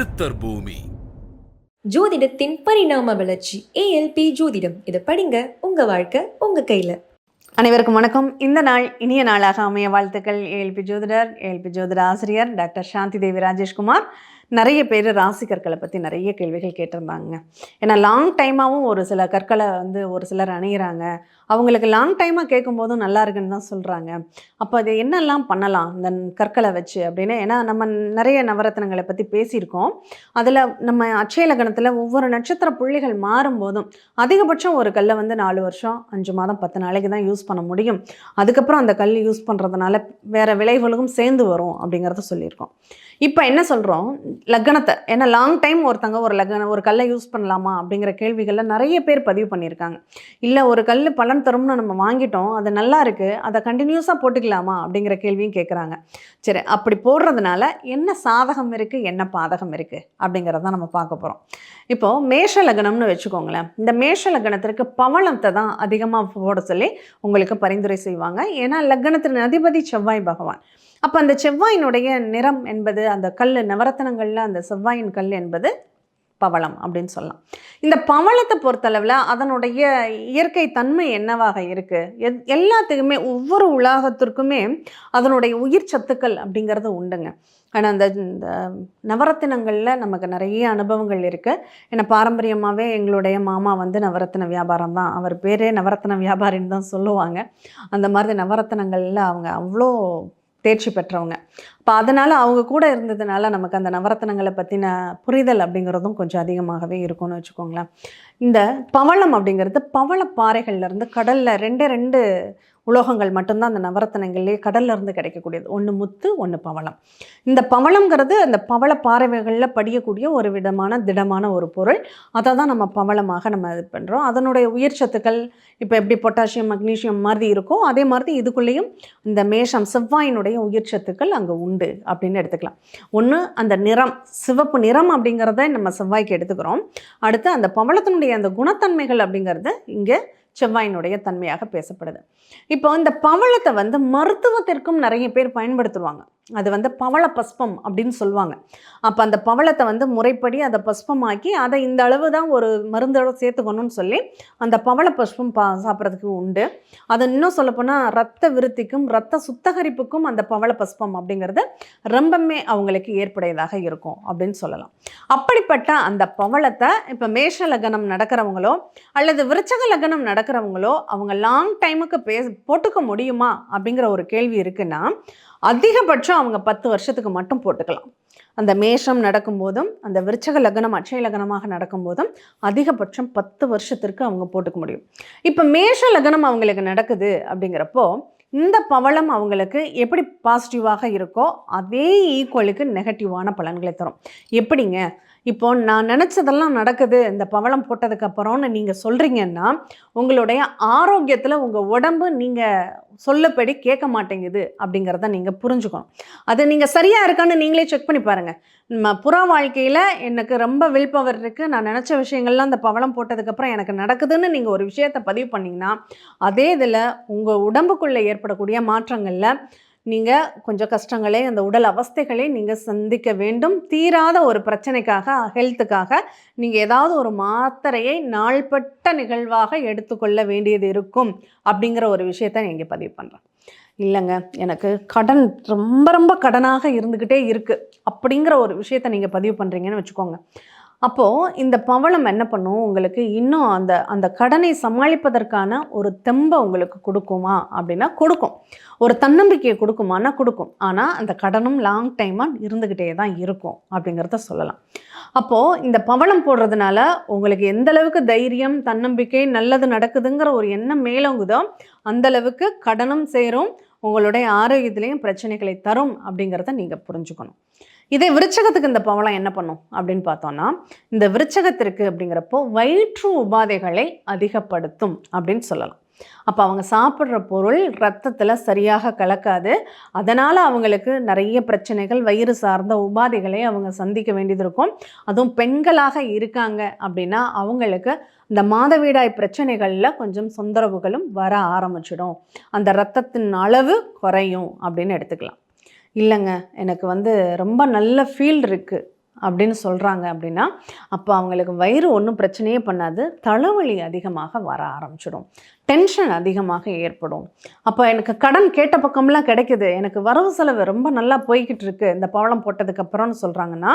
சித்தர் பூமி. ஜோதிடத்தின் பரிணாம வளர்ச்சி ஏஎல்பி ஜோதிடம். இதை படிங்க, உங்க வாழ்க்கை உங்க கையில. அனைவருக்கும் வணக்கம். இந்த நாள் இனிய நாளாக அமைய வாழ்த்துக்கள். ஏஎல்பி ஜோதிடர், ஏஎல்பி ஜோதிட ஆசிரியர் டாக்டர் சாந்தி தேவி ராஜேஷ்குமார். நிறைய பேர் ராசி கற்களை பற்றி நிறைய கேள்விகள் கேட்டிருந்தாங்க. ஏன்னா லாங் டைமாகவும் ஒரு சில கற்களை ஒரு சிலர் அணிகிறாங்க. அவங்களுக்கு லாங் டைமாக கேட்கும்போதும் நல்லா இருக்குன்னு தான் சொல்கிறாங்க. அப்போ அது என்னெல்லாம் பண்ணலாம் இந்த கற்களை வச்சு அப்படின்னு, ஏன்னா நம்ம நிறைய நவரத்னங்களை பற்றி பேசியிருக்கோம். அதில் நம்ம அட்சய லக்னத்தில் ஒவ்வொரு நட்சத்திர புள்ளிகள் மாறும்போதும் அதிகபட்சம் ஒரு கல்லை 4 வருஷம் 5 மாதம் 10 நாளைக்கு தான் யூஸ் பண்ண முடியும். அதுக்கப்புறம் அந்த கல் யூஸ் பண்ணுறதுனால வேறு விளைவுகளும் சேர்ந்து வரும் அப்படிங்கிறத சொல்லியிருக்கோம். இப்போ என்ன சொல்கிறோம், லக்னத்தை, ஏன்னா லாங் டைம் ஒருத்தங்க ஒரு கல்லை யூஸ் பண்ணலாமா அப்படிங்கிற கேள்விகளில் நிறைய பேர் பதிவு பண்ணியிருக்காங்க. இல்லை ஒரு கல் பலன் தரும்னு நம்ம வாங்கிட்டோம், அது நல்லா இருக்குது, அதை கண்டினியூஸாக போட்டுக்கலாமா அப்படிங்கிற கேள்வியும் கேட்குறாங்க. சரி, அப்படி போடுறதுனால என்ன சாதகம் இருக்குது, என்ன பாதகம் இருக்குது அப்படிங்கிறத நம்ம பார்க்க போகிறோம். இப்போது மேஷ லக்னம்னு வச்சுக்கோங்களேன். இந்த மேஷ லக்னத்திற்கு பவளத்தை தான் அதிகமாக போட சொல்லி உங்களுக்கு பரிந்துரை செய்வாங்க. ஏன்னா லக்னத்தின் அதிபதி செவ்வாய் பகவான். அப்போ அந்த செவ்வாயினுடைய நிறம் என்பது, அந்த கல் நவரத்னங்களில் அந்த செவ்வாயின் கல் என்பது பவளம் அப்படின்னு சொல்லலாம். இந்த பவளத்தை பொறுத்தளவில் அதனுடைய இயற்கை தன்மை என்னவாக இருக்குது, எல்லாத்துக்குமே ஒவ்வொரு உலகத்திற்குமே அதனுடைய உயிர் சத்துக்கள் அப்படிங்கிறது உண்டுங்க. ஆனால் இந்த நவரத்தினங்களில் நமக்கு நிறைய அனுபவங்கள் இருக்குது. ஏன்னா பாரம்பரியமாகவே எங்களுடைய மாமா நவரத்தின வியாபாரம் தான், அவர் பேரே நவரத்தின வியாபாரின்னு தான் சொல்லுவாங்க. அந்த மாதிரி நவரத்தினங்களில் அவங்க அவ்வளோ தேர்ச்சி பெற்றவங்க. இப்போ அதனால் அவங்க கூட இருந்ததுனால நமக்கு அந்த நவரத்னங்களை பற்றின புரிதல் அப்படிங்கிறதும் கொஞ்சம் அதிகமாகவே இருக்கும்னு வச்சுக்கோங்களேன். இந்த பவளம் அப்படிங்கிறது பவள பாறைகள்லேருந்து கடலில் 2 உலோகங்கள் மட்டும்தான் அந்த நவரத்னங்கள்லேயே கடல்லேருந்து கிடைக்கக்கூடியது. ஒன்று முத்து, ஒன்று பவளம். இந்த பவளம்ங்கிறது அந்த பவள பாறைகளில் படியக்கூடிய ஒரு விதமான திடமான ஒரு பொருள். அதை தான் நம்ம பவளமாக நம்ம இது பண்ணுறோம். அதனுடைய உயிர் சத்துக்கள் இப்போ எப்படி பொட்டாசியம் மக்னீசியம் மாதிரி இருக்கோ அதே மாதிரி இதுக்குள்ளேயும் இந்த மேஷம் செவ்வாயினுடைய உயிர் சத்துக்கள் அங்கே உண்டு அப்படின்னு எடுத்துக்கலாம். ஒன்று அந்த நிறம், சிவப்பு நிறம் அப்படிங்கிறத நம்ம செவ்வாய்க்கு எடுத்துக்கிறோம். அடுத்து அந்த பவளத்தினுடைய அந்த குணத்தன்மைகள் அப்படிங்கிறது இங்கே செவ்வாயினுடைய தன்மையாக பேசப்படுது. இப்போ இந்த பவளத்தை மருத்துவத்திற்கும் நிறைய பேர் பயன்படுத்துவாங்க. அது பவள பஸ்பம் அப்படின்னு சொல்லுவாங்க. அப்போ அந்த பவளத்தை முறைப்படி அதை பஸ்பமாக்கி அதை இந்த அளவு தான் ஒரு மருந்தோட சேர்த்துக்கணும்னு சொல்லி அந்த பவள பஸ்பம் சாப்பிட்றதுக்கு உண்டு. அதை இன்னும் சொல்லப்போனால் ரத்த விருத்திக்கும் ரத்த சுத்தகரிப்புக்கும் அந்த பவள பஸ்பம் அப்படிங்கிறது ரொம்பவுமே அவங்களுக்கு ஏற்புடையதாக இருக்கும் அப்படின்னு சொல்லலாம். அப்படிப்பட்ட அந்த பவளத்தை இப்போ மேஷ லக்னம் நடக்கிறவங்களோ அல்லது விருச்சக லக்னம் நடக்கிறவங்களோ அவங்க லாங் டைமுக்கு போட்டுக்க முடியுமா அப்படிங்கிற ஒரு கேள்வி இருக்குன்னா, அதிகபட்சம் அவங்க 10 வருஷத்துக்கு மட்டும் போட்டுக்கலாம். அந்த மேஷம் நடக்கும்போதும் அந்த விருச்சக லக்னம் அட்சய லக்னமாக நடக்கும்போதும் அதிகபட்சம் 10 வருஷத்திற்கு அவங்க போட்டுக்க முடியும். இப்போ மேஷ லக்னம் அவங்களுக்கு நடக்குது அப்படிங்கிறப்போ இந்த பவளம் அவங்களுக்கு எப்படி பாசிட்டிவாக இருக்கோ அதே ஈக்குவலுக்கு நெகட்டிவான பலன்களை தரும். எப்படிங்க, இப்போ நான் நினச்சதெல்லாம் நடக்குது இந்த பவளம் போட்டதுக்கு அப்புறம்னு நீங்கள் சொல்கிறீங்கன்னா, உங்களுடைய ஆரோக்கியத்தில் உங்கள் உடம்பு நீங்கள் சொல்லப்படி கேட்க மாட்டேங்குது அப்படிங்கிறத நீங்கள் புரிஞ்சுக்கணும். அது நீங்கள் சரியாக இருக்கான்னு நீங்களே செக் பண்ணி பாருங்கள். நம்ம புற வாழ்க்கையில் எனக்கு ரொம்ப வில் பவர் இருக்குது, நான் நினச்ச விஷயங்கள்லாம் இந்த பவளம் போட்டதுக்கப்புறம் எனக்கு நடக்குதுன்னு நீங்கள் ஒரு விஷயத்தை பதிவு பண்ணிங்கன்னா, அதே இதில் உங்கள் உடம்புக்குள்ளே ஏற்படக்கூடிய மாற்றங்களில் நீங்கள் கொஞ்சம் கஷ்டங்களே, அந்த உடல் அவஸ்தைகளை நீங்கள் சந்திக்க வேண்டும். தீராத ஒரு பிரச்சனைக்காக, ஹெல்த்துக்காக நீங்கள் ஏதாவது ஒரு மாத்திரையை நாள்பட்ட நிகழ்வாக எடுத்துக்கொள்ள வேண்டியது இருக்கும் அப்படிங்கிற ஒரு விஷயத்தை நீங்கள் பதிவு பண்ணுறேன். இல்லைங்க, எனக்கு கடன் ரொம்ப கடனாக இருந்துக்கிட்டே இருக்குது அப்படிங்கிற ஒரு விஷயத்தை நீங்கள் பதிவு பண்ணுறீங்கன்னு வச்சுக்கோங்க. அப்போது இந்த பவளம் என்ன பண்ணும், உங்களுக்கு இன்னும் அந்த கடனை சமாளிப்பதற்கான ஒரு தெம்பை உங்களுக்கு கொடுக்குமா அப்படின்னா கொடுக்கும். ஒரு தன்னம்பிக்கையை கொடுக்குமானா கொடுக்கும். ஆனால் அந்த கடனும் லாங் டைமாக இருந்துக்கிட்டே தான் இருக்கும் அப்படிங்கிறத சொல்லலாம். அப்போது இந்த பவளம் போடுறதுனால உங்களுக்கு எந்தளவுக்கு தைரியம், தன்னம்பிக்கை, நல்லது நடக்குதுங்கிற ஒரு எண்ணம் மேலோங்குதோ அந்தளவுக்கு கடனும் சேரும், உங்களுடைய ஆரோக்கியத்திலையும் பிரச்சனைகளை தரும் அப்படிங்கிறத நீங்கள் புரிஞ்சுக்கணும். இதே விருச்சகத்துக்கு இந்த பவளம் என்ன பண்ணும் அப்படின்னு பார்த்தோம்னா, இந்த விருச்சகத்திற்கு அப்படிங்கிறப்போ வயிற்று உபாதைகளை அதிகப்படுத்தும் அப்படின்னு சொல்லலாம். அப்போ அவங்க சாப்பிட்ற பொருள் ரத்தத்தில் சரியாக கலக்காது. அதனால் அவங்களுக்கு நிறைய பிரச்சனைகள், வயிறு சார்ந்த உபாதைகளை அவங்க சந்திக்க வேண்டியது இருக்கும். அதுவும் பெண்களாக இருக்காங்க அப்படின்னா அவங்களுக்கு இந்த மாதவிடாய் பிரச்சனைகளில் கொஞ்சம் தொந்தரவுகளும் வர ஆரம்பிச்சிடும். அந்த இரத்தத்தின் அளவு குறையும் அப்படின்னு எடுத்துக்கலாம். இல்லைங்க, எனக்கு ரொம்ப நல்ல ஃபீல்டு இருக்குது, அப்படின்னு சொல்கிறாங்க அப்படின்னா, அப்போ அவங்களுக்கு வயிறு ஒன்றும் பிரச்சனையே பண்ணாது. தலைவலி அதிகமாக வர ஆரம்பிச்சிடும். டென்ஷன் அதிகமாக ஏற்படும். அப்போ எனக்கு கடன் கேட்ட பக்கம்லாம் கிடைக்குது, எனக்கு வரவு செலவு ரொம்ப நல்லா போய்கிட்டு இருக்கு இந்த பவளம் போட்டதுக்கப்புறம்னு சொல்கிறாங்கன்னா,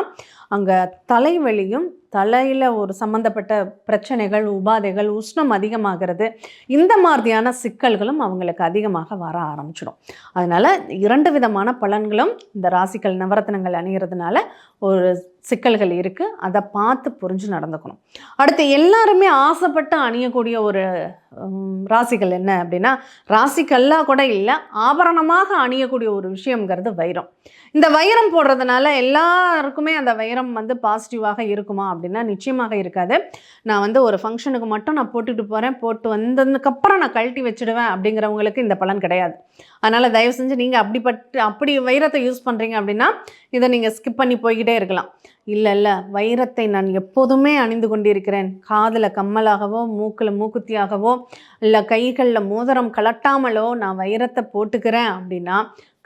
அங்கே தலைவலியும் தலையில் ஒரு சம்மந்தப்பட்ட பிரச்சனைகள், உபாதைகள், உஷ்ணம் அதிகமாகிறது, இந்த மாதிரியான சிக்கல்களும் அவங்களுக்கு அதிகமாக வர ஆரம்பிச்சிடும். அதனால் 2 விதமான பலன்களும் இந்த ராசிக்கல் நவரத்னங்கள் அணிகிறதுனால ஒரு சிக்கல்கள் இருக்குது. அதை பார்த்து புரிஞ்சு நடந்துக்கணும். அடுத்து எல்லாருமே ஆசைப்பட்டு அணியக்கூடிய ஒரு ராசிகள் என்ன அப்படின்னா, ராசிக்கல்லாக கூட இல்லை, ஆபரணமாக அணியக்கூடிய ஒரு விஷயங்கிறது வைரம். இந்த வைரம் போடுறதுனால எல்லாருக்குமே அந்த வைரம் பாசிட்டிவாக இருக்குமா அப்படின்னா நிச்சயமாக இருக்காது. நான் ஒரு ஃபங்க்ஷனுக்கு மட்டும் நான் போட்டுட்டு போகிறேன், போட்டு வந்ததுக்கப்புறம் நான் கழட்டி வச்சுடுவேன் அப்படிங்கிறவங்களுக்கு இந்த பலன் கிடையாது. அதனால் தயவு செஞ்சு நீங்கள் அப்படி வைரத்தை யூஸ் பண்ணுறீங்க அப்படின்னா இதை நீங்கள் ஸ்கிப் பண்ணி போய்கிட்டே இருக்கலாம். இல்லை வைரத்தை நான் எப்போதுமே அணிந்து கொண்டிருக்கிறேன், காதில் கம்மலாகவோ மூக்கில் மூக்குத்தியாகவோ இல்லை கைகளில் மோதிரம் கலட்டாமலோ நான் வைரத்தை போட்டுக்கிறேன் அப்படின்னா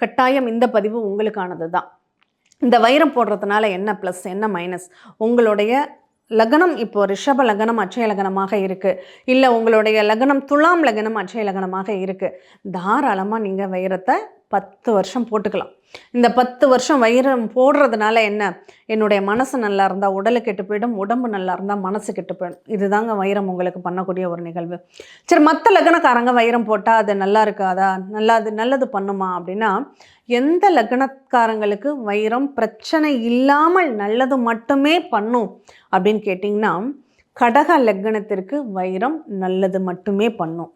கட்டாயம் இந்த பதிவு உங்களுக்கானது தான். இந்த வைரம் போடுறதுனால என்ன ப்ளஸ் என்ன மைனஸ், உங்களுடைய லக்னம் இப்போ ரிஷப லக்னம் அட்சய லக்னமாக இருக்குது, இல்லை உங்களுடைய லக்னம் துலாம் லக்னம் அட்சய லக்னமாக இருக்குது, தாராளமாக நீங்கள் வைரத்தை 10 வருஷம் போட்டுக்கலாம். இந்த 10 வருஷம் வைரம் போடுறதுனால என்ன, என்னுடைய மனசு நல்லா இருந்தால் உடலு கெட்டு போயிடும், உடம்பு நல்லா இருந்தால் மனசு கெட்டு போயிடும். இதுதாங்க வைரம் உங்களுக்கு பண்ணக்கூடிய ஒரு நிகழ்வு. சரி, மற்ற லக்னக்காரங்க வைரம் போட்டால் அது நல்லா இருக்காதா, நல்லது பண்ணுமா அப்படின்னா, எந்த லக்னக்காரங்களுக்கு வைரம் பிரச்சனை இல்லாமல் நல்லது மட்டுமே பண்ணும் அப்படின்னு கேட்டிங்கன்னா, கடக லக்னத்திற்கு வைரம் நல்லது மட்டுமே பண்ணும்.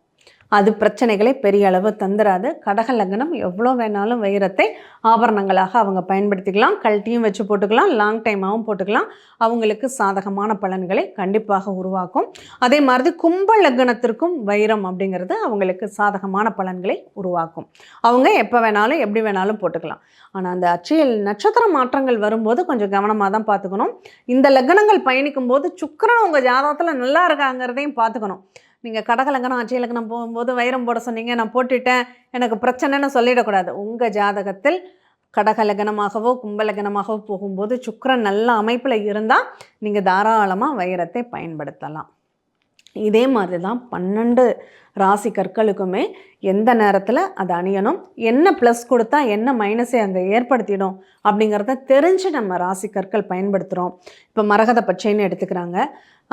அது பிரச்சனைகளை பெரிய அளவு தந்துராது. கடக லக்னம் எவ்வளோ வேணாலும் வைரத்தை ஆபரணங்களாக அவங்க பயன்படுத்திக்கலாம், கழட்டியும் வச்சு போட்டுக்கலாம், லாங் டைமாகவும் போட்டுக்கலாம். அவங்களுக்கு சாதகமான பலன்களை கண்டிப்பாக உருவாக்கும். அதே மாதிரி கும்ப லக்னத்திற்கும் வைரம் அப்படிங்கிறது அவங்களுக்கு சாதகமான பலன்களை உருவாக்கும். அவங்க எப்போ வேணாலும் எப்படி வேணாலும் போட்டுக்கலாம். ஆனால் அந்த அட்சய நட்சத்திர மாற்றங்கள் வரும்போது கொஞ்சம் கவனமாக தான் பார்த்துக்கணும். இந்த லக்னங்கள் பயணிக்கும் போது சுக்கிரன் உங்கள் ஜாதகத்தில் நல்லா இருக்காங்கிறதையும் பார்த்துக்கணும். நீங்கள் கடக லக்னம் அட்சய லக்னம் போகும்போது வைரம் போட சொன்னீங்க, நான் போட்டுட்டேன் எனக்கு பிரச்சனைன்னு சொல்லிடக்கூடாது. உங்கள் ஜாதகத்தில் கடக லக்னமாகவோ கும்ப லக்னமாகவோ போகும்போது சுக்கிரன் நல்ல அமைப்பில் இருந்தால் நீங்கள் தாராளமாக வைரத்தை பயன்படுத்தலாம். இதே மாதிரி தான் 12 ராசி கற்களுக்குமே எந்த நேரத்தில் அதை அணியணும், என்ன ப்ளஸ் கொடுத்தா என்ன மைனஸை அங்கே ஏற்படுத்திடும் அப்படிங்கிறத தெரிஞ்சு நம்ம ராசி கற்கள் பயன்படுத்துகிறோம். இப்போ மரகத பச்சைன்னு எடுத்துக்கிறாங்க,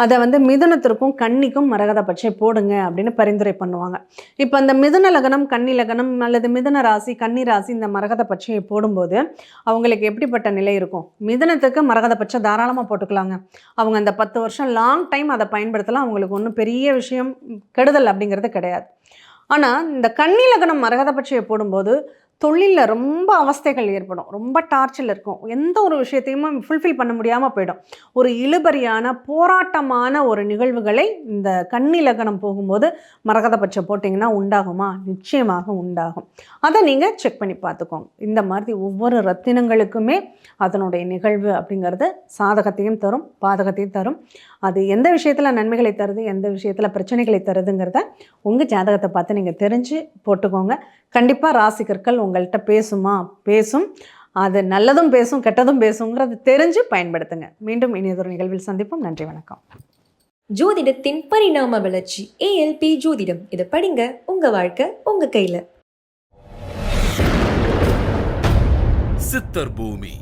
அதை மிதுனத்திற்கும் கன்னிக்கும் மரகத பச்சை போடுங்க அப்படின்னு பரிந்துரை பண்ணுவாங்க. இப்போ அந்த மிதுன லக்னம் கன்னி லக்னம் அல்லது மிதுன ராசி கன்னி ராசி இந்த மரகத பச்சையை போடும்போது அவங்களுக்கு எப்படிப்பட்ட நிலை இருக்கும், மிதுனத்துக்கு மரகத பச்சை தாராளமாக போட்டுக்கலாங்க. அவங்க அந்த 10 வருஷம் லாங் டைம் அதை பயன்படுத்தலாம், அவங்களுக்கு ஒன்றும் பெரிய விஷயம் கெடுதல் அப்படிங்கிறது கிடையாது. ஆனால் இந்த கன்னி லக்னம் மரகத பச்சையை போடும்போது தொழிலில் ரொம்ப அவஸ்தைகள் ஏற்படும், ரொம்ப டார்ச்சரில் இருக்கும், எந்த ஒரு விஷயத்தையுமே ஃபுல்ஃபில் பண்ண முடியாமல் போயிடும். ஒரு இழுபறியான போராட்டமான ஒரு நிகழ்வுகளை இந்த கன்னி லக்னம் போகும்போது மரகத பச்சை போட்டிங்கன்னா உண்டாகுமா? நிச்சயமாக உண்டாகும். அதை நீங்கள் செக் பண்ணி பார்த்துக்கோங்க. இந்த மாதிரி ஒவ்வொரு ரத்தினங்களுக்குமே அதனுடைய நிகழ்வு அப்படிங்கிறது சாதகத்தையும் தரும் பாதகத்தையும் தரும். அது எந்த விஷயத்தில் நன்மைகளை தருது எந்த விஷயத்தில் பிரச்சனைகளை தருதுங்கிறத உங்கள் ஜாதகத்தை பார்த்து நீங்கள் தெரிஞ்சு போட்டுக்கோங்க. கண்டிப்பாக ராசி கற்கள் உங்கள்கிட்ட பேசும். அது நல்லதும் பேசும் கெட்டதும் பேசுங்கிறது தெரிஞ்சு பயன்படுத்துங்க. மீண்டும் இனியதொரு நிகழ்வில் சந்திப்போம். நன்றி, வணக்கம். ஜோதிடத்தின் பரிணாம வளர்ச்சி ALP ஜோதிடம். இதை படிங்க, உங்க வாழ்க்கை உங்க கையில. சித்தர் பூமி.